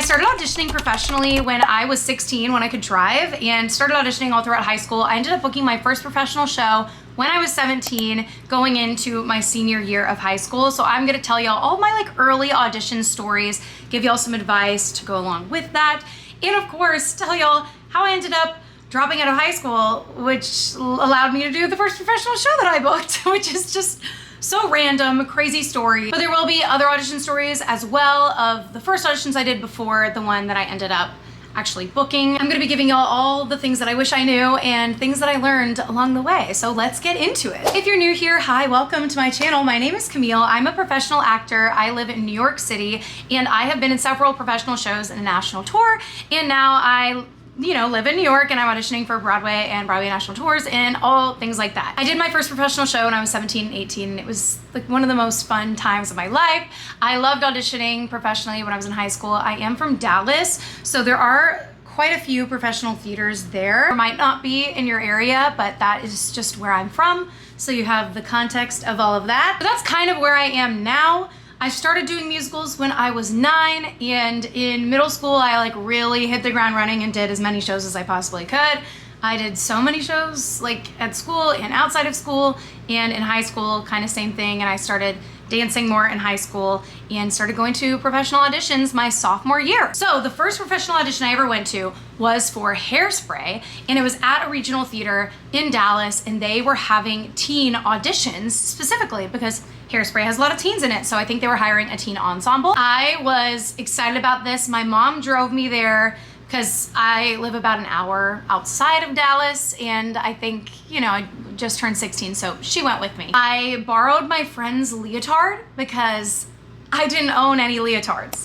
started auditioning professionally when I was 16, when I could drive, and started auditioning all throughout high school. I ended up booking my first professional show when I was 17, going into my senior year of high school. So I'm gonna tell y'all all my like early audition stories, give y'all some advice to go along with that, and of course, tell y'all how I ended up dropping out of high school, which allowed me to do the first professional show that I booked, which is just so random, crazy story. But there will be other audition stories as well of the first auditions I did before the one that I ended up actually booking. I'm gonna be giving y'all all the things that I wish I knew and things that I learned along the way. So let's get into it. If you're new here, hi, welcome to my channel. My name is Camille. I'm a professional actor. I live in New York City, and I have been in several professional shows and a national tour. And now I live in New York, and I'm auditioning for Broadway and Broadway national tours and all things like that. I did my first professional show when I was 17 and 18, and it was like one of the most fun times of my life. I loved auditioning professionally when I was in high school. I am from Dallas, so there are quite a few professional theaters there. It might not be in your area, but that is just where I'm from, so you have the context of all of that. But that's kind of where I am now. I started doing musicals when I was 9, and in middle school I like really hit the ground running and did as many shows as I possibly could. I did so many shows like at school and outside of school, and in high school kind of same thing, and I started dancing more in high school and started going to professional auditions my sophomore year. So the first professional audition I ever went to was for Hairspray, and it was at a regional theater in Dallas, and they were having teen auditions specifically because Hairspray has a lot of teens in it, so I think they were hiring a teen ensemble. I was excited about this. My mom drove me there because I live about an hour outside of Dallas, and I think, I just turned 16, so she went with me. I borrowed my friend's leotard because I didn't own any leotards.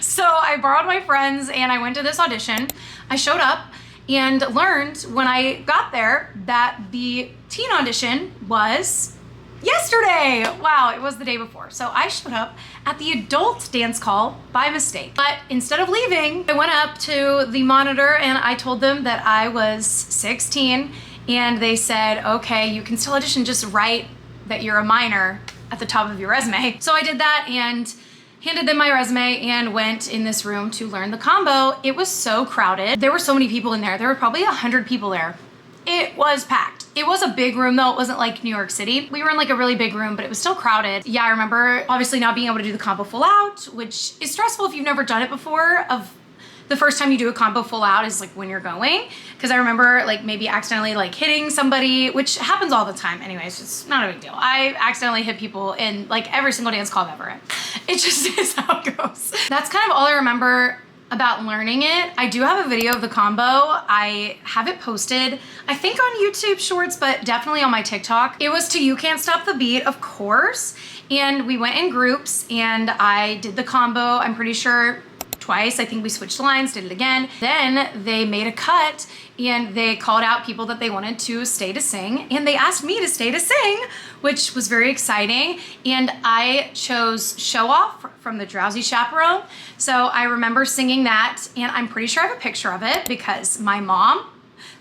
So I borrowed my friend's and I went to this audition. I showed up and learned when I got there that the teen audition was yesterday. Wow, it was the day before. So I showed up at the adult dance call by mistake. But instead of leaving, I went up to the monitor and I told them that I was 16, and they said, okay, you can still audition, just write that you're a minor at the top of your resume. So I did that and handed them my resume and went in this room to learn the combo. It was so crowded. There were so many people in there. There were probably 100 people there. It was packed. It was a big room though. It wasn't like New York City. We were in like a really big room, but it was still crowded. Yeah, I remember obviously not being able to do the combo full out, which is stressful if you've never done it before. Of the first time you do a combo full out is like when you're going. Because I remember like maybe accidentally like hitting somebody, which happens all the time anyways. It's not a big deal. I accidentally hit people in like every single dance call I've ever in. It just is how it goes. That's kind of all I remember about learning it. I do have a video of the combo. I have it posted, I think on YouTube Shorts, but definitely on my TikTok. It was to You Can't Stop the Beat, of course. And we went in groups and I did the combo, I'm pretty sure twice. I think we switched lines, did it again. Then they made a cut and they called out people that they wanted to stay to sing, and they asked me to stay to sing, which was very exciting. And I chose Show Off from the Drowsy Chaperone. So I remember singing that, and I'm pretty sure I have a picture of it because my mom,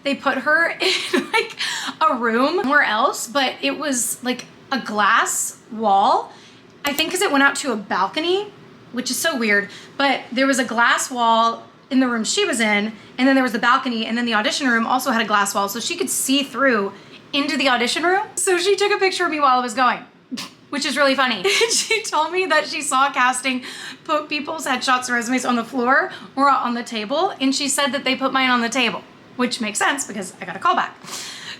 they put her in like a room somewhere else, but it was like a glass wall. I think because it went out to a balcony, which is so weird, but there was a glass wall in the room she was in, and then there was the balcony, and then the audition room also had a glass wall, so she could see through into the audition room. So she took a picture of me while I was going, which is really funny. She told me that she saw casting put people's headshots and resumes on the floor or on the table, and she said that they put mine on the table, which makes sense because I got a call back.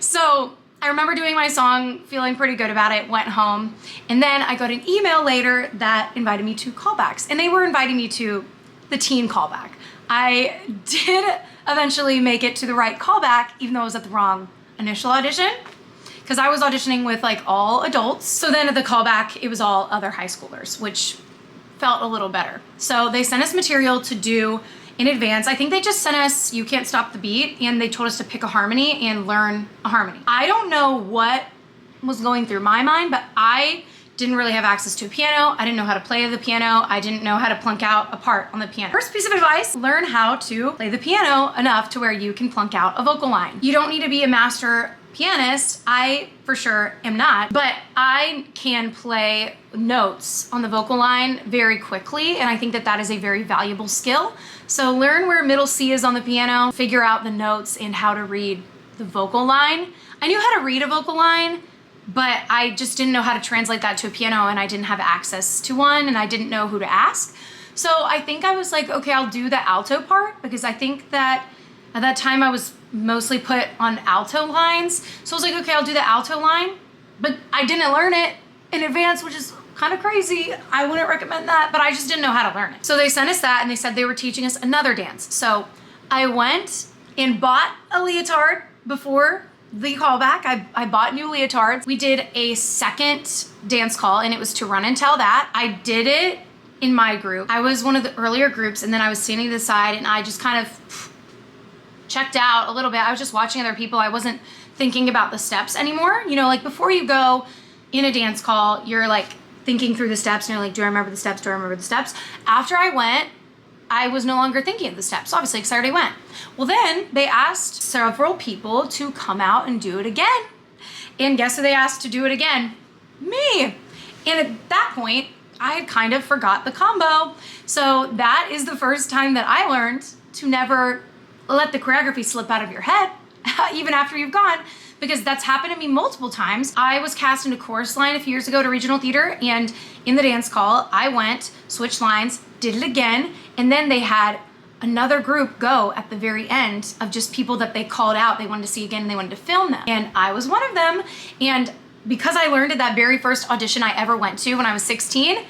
So I remember doing my song, feeling pretty good about it, went home, and then I got an email later that invited me to callbacks, and they were inviting me to the teen callback. I did eventually make it to the right callback, even though I was at the wrong initial audition, because I was auditioning with like all adults. So then at the callback, it was all other high schoolers, which felt a little better. So they sent us material to do in advance. I think they just sent us You Can't Stop the Beat, and they told us to pick a harmony and learn a harmony. I don't know what was going through my mind, but I didn't really have access to a piano. I didn't know how to play the piano. I didn't know how to plunk out a part on the piano. First piece of advice, learn how to play the piano enough to where you can plunk out a vocal line. You don't need to be a master pianist. I for sure am not, but I can play notes on the vocal line very quickly, and I think that that is a very valuable skill. So learn where middle C is on the piano, figure out the notes and how to read the vocal line. I knew how to read a vocal line, but I just didn't know how to translate that to a piano, and I didn't have access to one, and I didn't know who to ask. So I think I was like, okay, I'll do the alto part, because I think that at that time I was mostly put on alto lines. So I was like, okay, I'll do the alto line, but I didn't learn it in advance, which is kind of crazy. I wouldn't recommend that, but I just didn't know how to learn it. So they sent us that, and they said they were teaching us another dance. So I went and bought a leotard before the callback. I bought new leotards. We did a second dance call, and it was to run and tell that. I did it in my group. I was one of the earlier groups, and then I was standing to the side, and I just kind of checked out a little bit. I was just watching other people. I wasn't thinking about the steps anymore. You know, like before you go in a dance call, you're like thinking through the steps, and you're like, do I remember the steps? Do I remember the steps? After I went, I was no longer thinking of the steps, obviously, because I already went. Well, then they asked several people to come out and do it again. And guess who they asked to do it again? Me. And at that point, I had kind of forgot the combo. So that is the first time that I learned to never let the choreography slip out of your head, even after you've gone, because that's happened to me multiple times. I was cast into chorus line a few years ago to regional theater, and in the dance call, I went, switched lines, did it again, and then they had another group go at the very end of just people that they called out, they wanted to see again, and they wanted to film them. And I was one of them, and because I learned at that very first audition I ever went to when I was 16,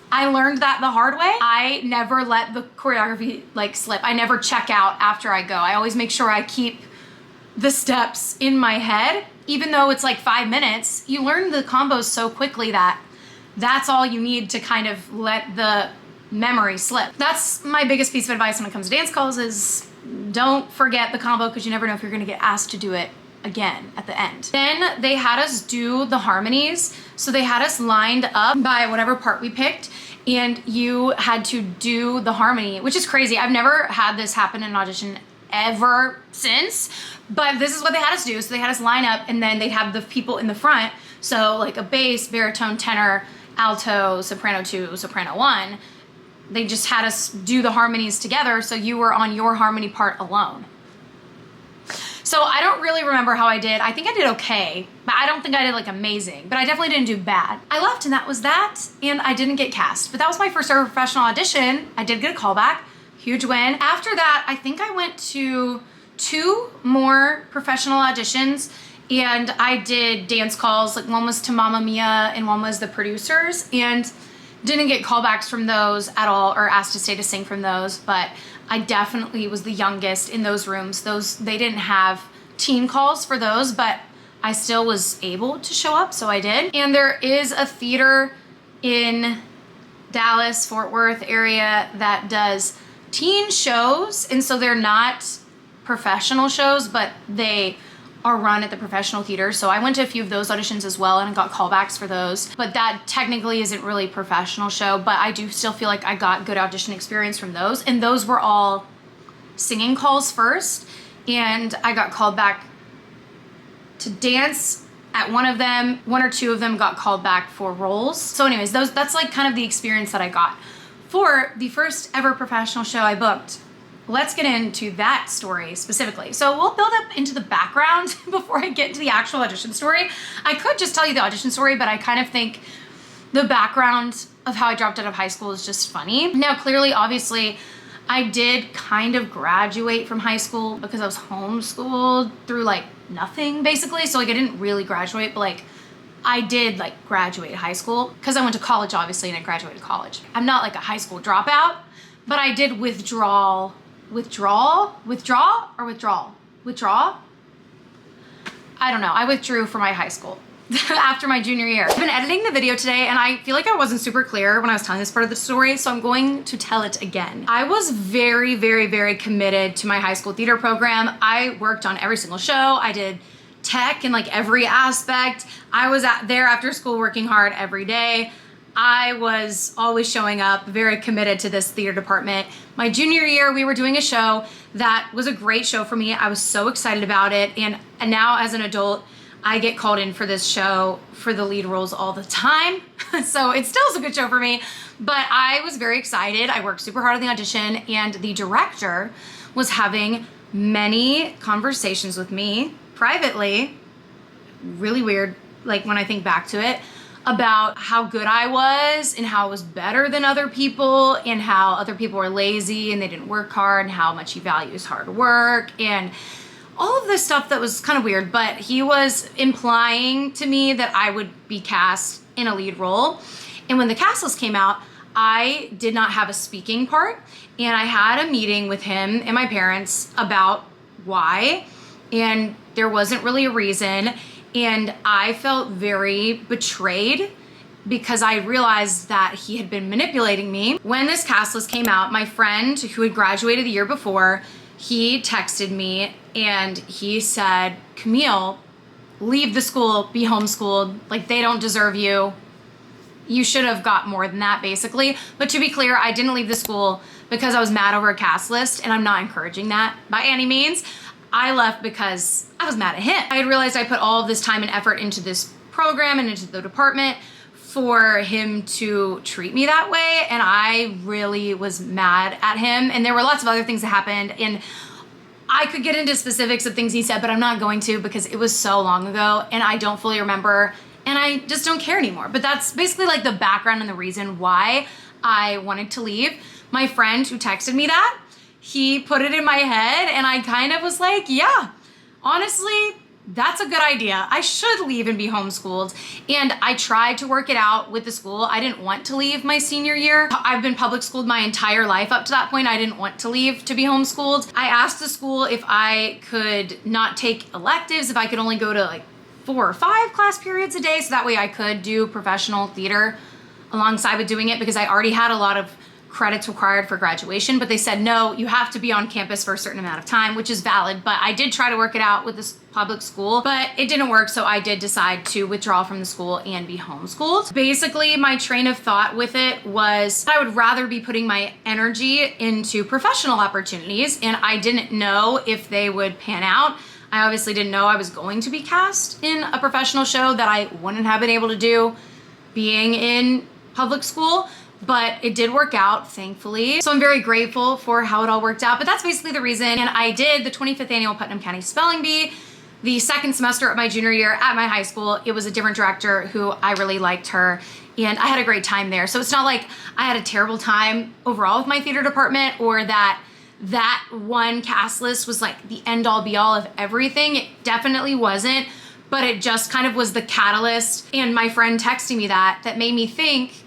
I learned that the hard way. I never let the choreography like slip. I never check out after I go. I always make sure I keep the steps in my head. Even though it's like 5 minutes, you learn the combos so quickly that that's all you need to kind of let the memory slip. That's my biggest piece of advice when it comes to dance calls is don't forget the combo, because you never know if you're gonna get asked to do it again at the end. Then they had us do the harmonies. So they had us lined up by whatever part we picked, and you had to do the harmony, which is crazy. I've never had this happen in an audition ever since, but this is what they had us do. So they had us line up, and then they'd have the people in the front. So like a bass, baritone, tenor, alto, soprano 2, soprano 1. They just had us do the harmonies together, so you were on your harmony part alone. So I don't really remember how I did. I think I did okay, but I don't think I did like amazing, but I definitely didn't do bad. I left, and that was that, and I didn't get cast. But that was my first ever professional audition. I did get a callback, huge win. After that, I think I went to 2 more professional auditions, and I did dance calls. Like one was to Mamma Mia and one was the producers, and didn't get callbacks from those at all, or asked to stay to sing from those, but I definitely was the youngest in those rooms. They didn't have teen calls for those, but I still was able to show up, so I did. And there is a theater in Dallas, Fort Worth area that does teen shows, and so they're not professional shows, but they are run at the professional theater. So I went to a few of those auditions as well, and got callbacks for those. But that technically isn't really a professional show, but I do still feel like I got good audition experience from those. And those were all singing calls first, and I got called back to dance at one of them. 1 or 2 of them got called back for roles. So anyways, that's like kind of the experience that I got for the first ever professional show I booked. Let's get into that story specifically. So we'll build up into the background before I get into the actual audition story. I could just tell you the audition story, but I kind of think the background of how I dropped out of high school is just funny. Now, clearly, obviously, I did kind of graduate from high school because I was homeschooled through like nothing, basically. So like I didn't really graduate, but like I did like graduate high school because I went to college, obviously, and I graduated college. I'm not like a high school dropout, but I did withdraw. I don't know. I withdrew from my high school after my junior year. I've been editing the video today, and I feel like I wasn't super clear when I was telling this part of the story, so I'm going to tell it again. I was very, very, very committed to my high school theater program. I worked on every single show. I did tech in like every aspect. I was there after school working hard every day. I was always showing up, very committed to this theater department. My junior year, we were doing a show that was a great show for me. I was so excited about it. And now as an adult, I get called in for this show for the lead roles all the time. So it still is a good show for me, but I was very excited. I worked super hard on the audition, and the director was having many conversations with me privately, really weird, like when I think back to it, about how good I was and how I was better than other people and how other people were lazy and they didn't work hard and how much he values hard work and all of this stuff that was kind of weird. But he was implying to me that I would be cast in a lead role. And when the cast list came out, I did not have a speaking part, and I had a meeting with him and my parents about why, and there wasn't really a reason. And I felt very betrayed because I realized that he had been manipulating me. When this cast list came out, my friend who had graduated the year before, he texted me and he said, Camille, leave the school, be homeschooled. Like, they don't deserve you. You should have got more than that, basically. But to be clear, I didn't leave the school because I was mad over a cast list, and I'm not encouraging that by any means. I left because I was mad at him. I had realized I put all of this time and effort into this program and into the department for him to treat me that way, and I really was mad at him. And there were lots of other things that happened, and I could get into specifics of things he said, but I'm not going to because it was so long ago and I don't fully remember, and I just don't care anymore. But that's basically like the background and the reason why I wanted to leave. My friend who texted me that, he put it in my head, and I kind of was like, yeah, honestly, that's a good idea. I should leave and be homeschooled. And I tried to work it out with the school. I didn't want to leave my senior year. I've been public schooled my entire life up to that point. I didn't want to leave to be homeschooled. I asked the school if I could not take electives, if I could only go to like 4 or 5 class periods a day, so that way I could do professional theater alongside with doing it, because I already had a lot of credits required for graduation. But they said, no, you have to be on campus for a certain amount of time, which is valid. But I did try to work it out with this public school, but it didn't work. So I did decide to withdraw from the school and be homeschooled. Basically, my train of thought with it was I would rather be putting my energy into professional opportunities, and I didn't know if they would pan out. I obviously didn't know I was going to be cast in a professional show that I wouldn't have been able to do being in public school. But it did work out, thankfully. So I'm very grateful for how it all worked out. But that's basically the reason. And I did the 25th annual Putnam County Spelling Bee the second semester of my junior year at my high school. It was a different director who I really liked her, and I had a great time there. So it's not like I had a terrible time overall with my theater department, or that one cast list was like the end all be all of everything. It definitely wasn't, but it just kind of was the catalyst. And my friend texting me that made me think,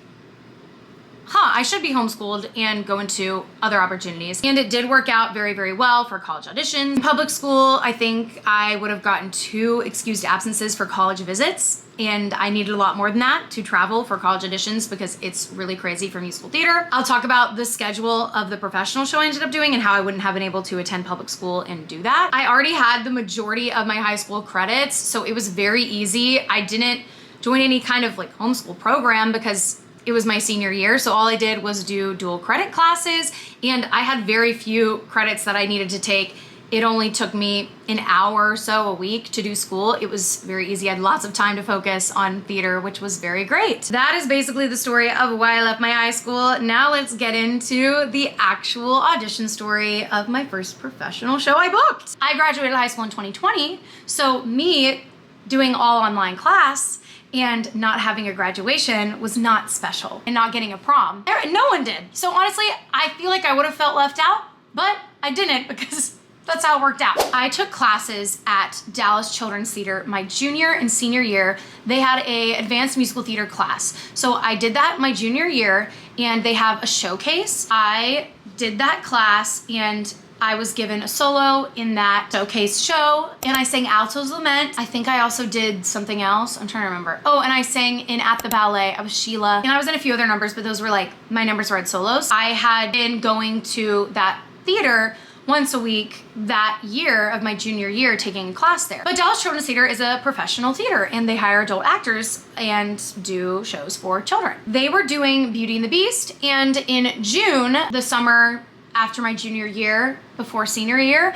I should be homeschooled and go into other opportunities. And it did work out very, very well for college auditions. In public school, I think I would have gotten 2 excused absences for college visits, and I needed a lot more than that to travel for college auditions because it's really crazy for musical theater. I'll talk about the schedule of the professional show I ended up doing and how I wouldn't have been able to attend public school and do that. I already had the majority of my high school credits, so it was very easy. I didn't join any kind of like homeschool program because it was my senior year, so all I did was do dual credit classes, and I had very few credits that I needed to take. It only took me an hour or so a week to do school. It was very easy. I had lots of time to focus on theater, which was very great. That is basically the story of why I left my high school. Now let's get into the actual audition story of my first professional show I booked. I graduated high school in 2020, so me doing all online class and not having a graduation was not special, and not getting a prom. No one did. So honestly, I feel like I would have felt left out, but I didn't because that's how it worked out. I took classes at Dallas Children's Theater my junior and senior year. They had a advanced musical theater class. So I did that my junior year, and they have a showcase. I did that class, and I was given a solo in that showcase show, and I sang Alto's Lament. I think I also did something else. I'm trying to remember. Oh, and I sang in At the Ballet. I was Sheila, and I was in a few other numbers, but those were like my numbers were at solos. I had been going to that theater once a week that year of my junior year, taking a class there. But Dallas Children's Theater is a professional theater, and they hire adult actors and do shows for children. They were doing Beauty and the Beast, and in June, the summer after my junior year, before senior year,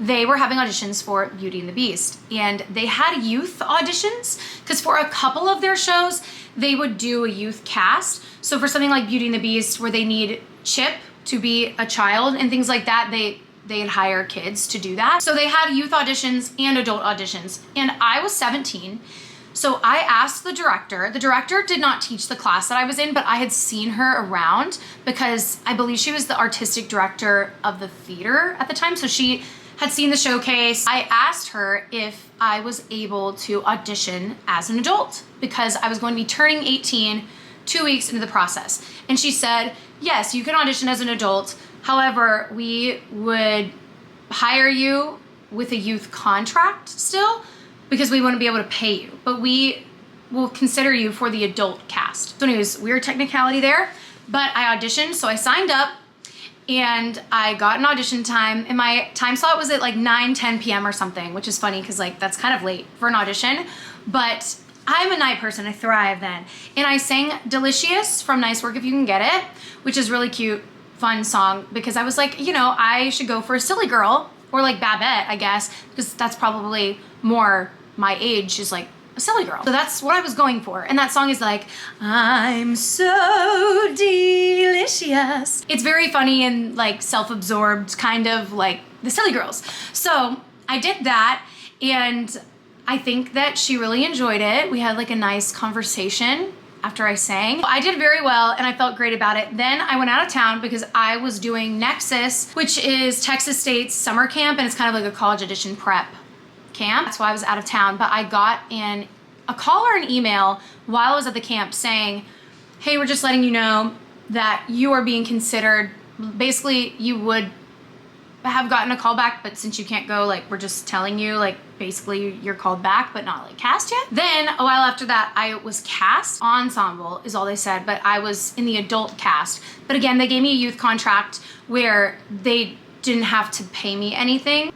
they were having auditions for Beauty and the Beast, and they had youth auditions because for a couple of their shows, they would do a youth cast. So for something like Beauty and the Beast, where they need Chip to be a child and things like that, they'd hire kids to do that. So they had youth auditions and adult auditions, and I was 17. So I asked the director. The director did not teach the class that I was in, but I had seen her around because I believe she was the artistic director of the theater at the time. So she had seen the showcase. I asked her if I was able to audition as an adult because I was going to be turning 18 2 weeks into the process. And she said, yes, you can audition as an adult. However, we would hire you with a youth contract still, because we wouldn't be able to pay you, but we will consider you for the adult cast. So anyways, weird technicality there, but I auditioned, so I signed up and I got an audition time, and my time slot was at like 9-10 p.m. or something, which is funny because like that's kind of late for an audition, but I'm a night person, I thrive then. And I sang Delicious from Nice Work If You Can Get It, which is really cute, fun song, because I was like, you know, I should go for a silly girl, or like Babette, I guess, because that's probably more my age, is like a silly girl. So that's what I was going for. And that song is like, I'm so delicious. It's very funny and like self-absorbed, kind of like the silly girls. So I did that, and I think that she really enjoyed it. We had like a nice conversation after I sang. I did very well and I felt great about it. Then I went out of town because I was doing Nexus, which is Texas State's summer camp, and it's kind of like a college edition prep camp. That's why I was out of town, but I got a call or an email while I was at the camp saying, hey, we're just letting you know that you are being considered. Basically, you would have gotten a call back, but since you can't go, like, we're just telling you, like, basically you're called back, but not like cast yet. Then a while after that, I was cast. Ensemble is all they said, but I was in the adult cast. But again, they gave me a youth contract where they didn't have to pay me anything,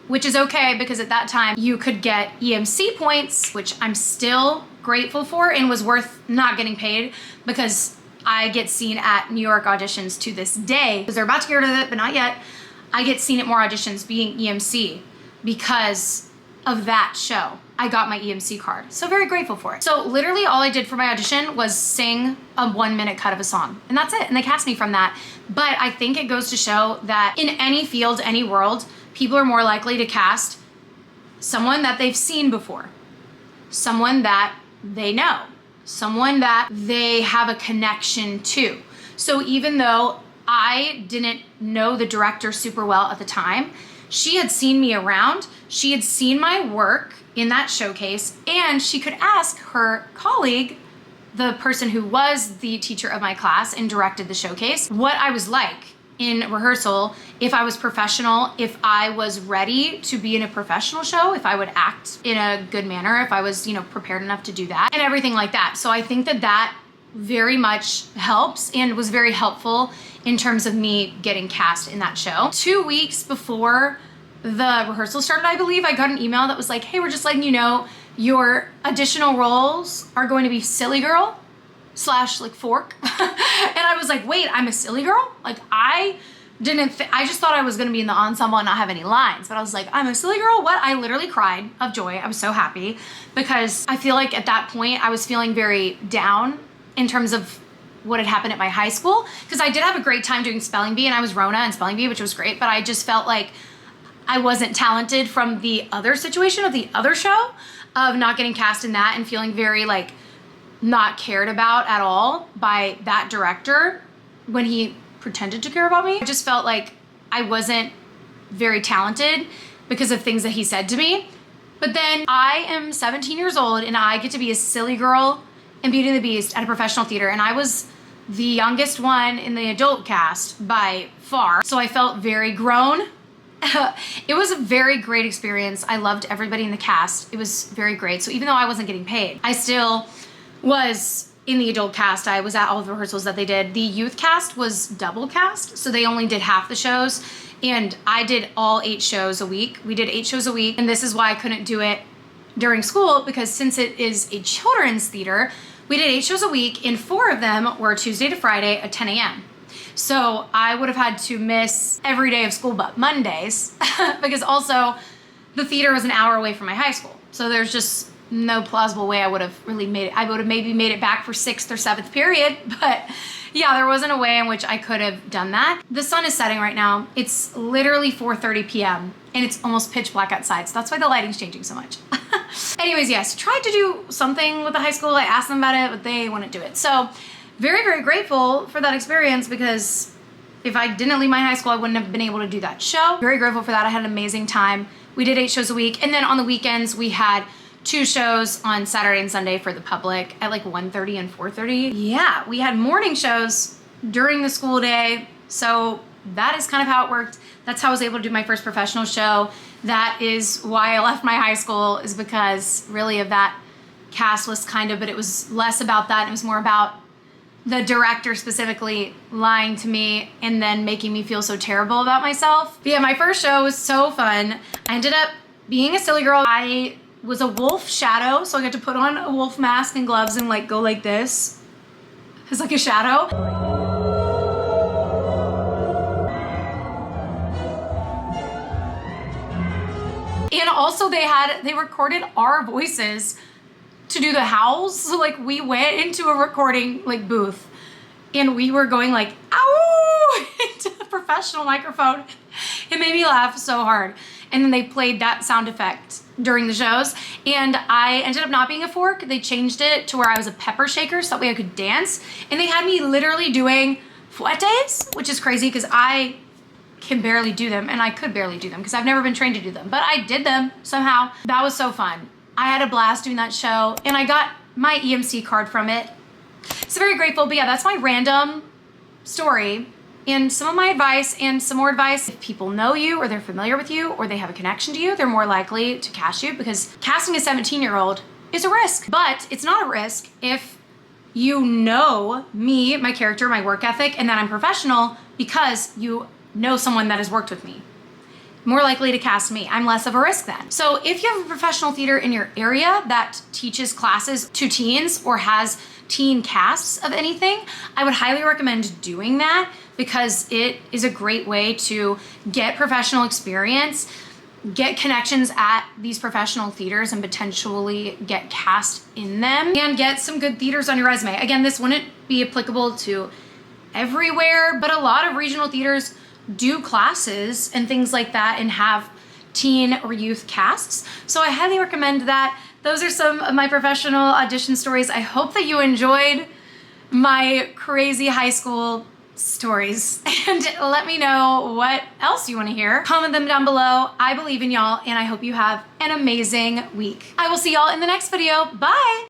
which is okay because at that time you could get EMC points, which I'm still grateful for and was worth not getting paid, because I get seen at New York auditions to this day, because they're about to get rid of it, but not yet. I get seen at more auditions being EMC because of that show. I got my EMC card. So very grateful for it. So literally all I did for my audition was sing a 1-minute cut of a song, and that's it. And they cast me from that. But I think it goes to show that in any field, any world, people are more likely to cast someone that they've seen before, someone that they know, someone that they have a connection to. So even though I didn't know the director super well at the time, she had seen me around, she had seen my work in that showcase, and she could ask her colleague, the person who was the teacher of my class and directed the showcase, what I was like in rehearsal, if I was professional, if I was ready to be in a professional show, if I would act in a good manner, if I was, prepared enough to do that, and everything like that. So I think that very much helps and was very helpful in terms of me getting cast in that show. 2 weeks before the rehearsal started, I believe, I got an email that was like, hey, we're just letting you know your additional roles are going to be silly girl / like fork. And I was like, wait, I'm a silly girl? Like, I just thought I was gonna be in the ensemble and not have any lines, but I was like, I'm a silly girl? What? I literally cried of joy. I was so happy because I feel like at that point I was feeling very down in terms of what had happened at my high school, because I did have a great time doing spelling bee, and I was Rona in spelling bee, which was great, but I just felt like I wasn't talented from the other situation of the other show, of not getting cast in that and feeling very like not cared about at all by that director when he pretended to care about me. I just felt like I wasn't very talented because of things that he said to me. But then I am 17 years old and I get to be a silly girl in Beauty and the Beast at a professional theater, and I was the youngest one in the adult cast by far. So I felt very grown. It was a very great experience. I loved everybody in the cast. It was very great. So even though I wasn't getting paid, I still was in the adult cast. I was at all the rehearsals that they did. The youth cast was double cast, so they only did half the shows, and I did all 8 shows a week. We did 8 shows a week, and this is why I couldn't do it during school, because since it is a children's theater, we did 8 shows a week, and 4 of them were Tuesday to Friday at 10 a.m. So I would have had to miss every day of school but Mondays because also the theater was an hour away from my high school. So there's just no plausible way I would have really made it. I would have maybe made it back for 6th or 7th period, but yeah, there wasn't a way in which I could have done that. The sun is setting right now. It's literally 4:30 p.m. and it's almost pitch black outside. So that's why the lighting's changing so much. Anyways, yes, tried to do something with the high school. I asked them about it, but they wouldn't do it. So very, very grateful for that experience because if I didn't leave my high school, I wouldn't have been able to do that show. Very grateful for that. I had an amazing time. We did 8 shows a week. And then on the weekends, we had 2 shows on Saturday and Sunday for the public at like 1:30 and 4:30. Yeah, we had morning shows during the school day. So that is kind of how it worked. That's how I was able to do my first professional show. That is why I left my high school, is because really of that cast list kind of, but it was less about that. It was more about the director specifically lying to me and then making me feel so terrible about myself. But yeah, my first show was so fun. I ended up being a silly girl. I was a wolf shadow, so I got to put on a wolf mask and gloves and like go like this as like a shadow. And also they recorded our voices to do the howls. So like we went into a recording like booth and we were going like, ow, into the professional microphone. It made me laugh so hard. And then they played that sound effect during the shows. And I ended up not being a fork. They changed it to where I was a pepper shaker so that way I could dance. And they had me literally doing fuetes, which is crazy because I can barely do them, and I could barely do them because I've never been trained to do them, but I did them somehow. That was so fun. I had a blast doing that show and I got my EMC card from it. So very grateful. But yeah, that's my random story and some of my advice and some more advice. If people know you or they're familiar with you or they have a connection to you, they're more likely to cast you because casting a 17-year-old is a risk, but it's not a risk if you know me, my character, my work ethic, and that I'm professional because you know someone that has worked with me. More likely to cast me. I'm less of a risk then. So if you have a professional theater in your area that teaches classes to teens or has teen casts of anything, I would highly recommend doing that because it is a great way to get professional experience, get connections at these professional theaters and potentially get cast in them and get some good theaters on your resume. Again, this wouldn't be applicable to everywhere, but a lot of regional theaters do classes and things like that and have teen or youth casts. So I highly recommend that. Those are some of my professional audition stories. I hope that you enjoyed my crazy high school stories and let me know what else you want to hear. Comment them down below. I believe in y'all and I hope you have an amazing week. I will see y'all in the next video. Bye.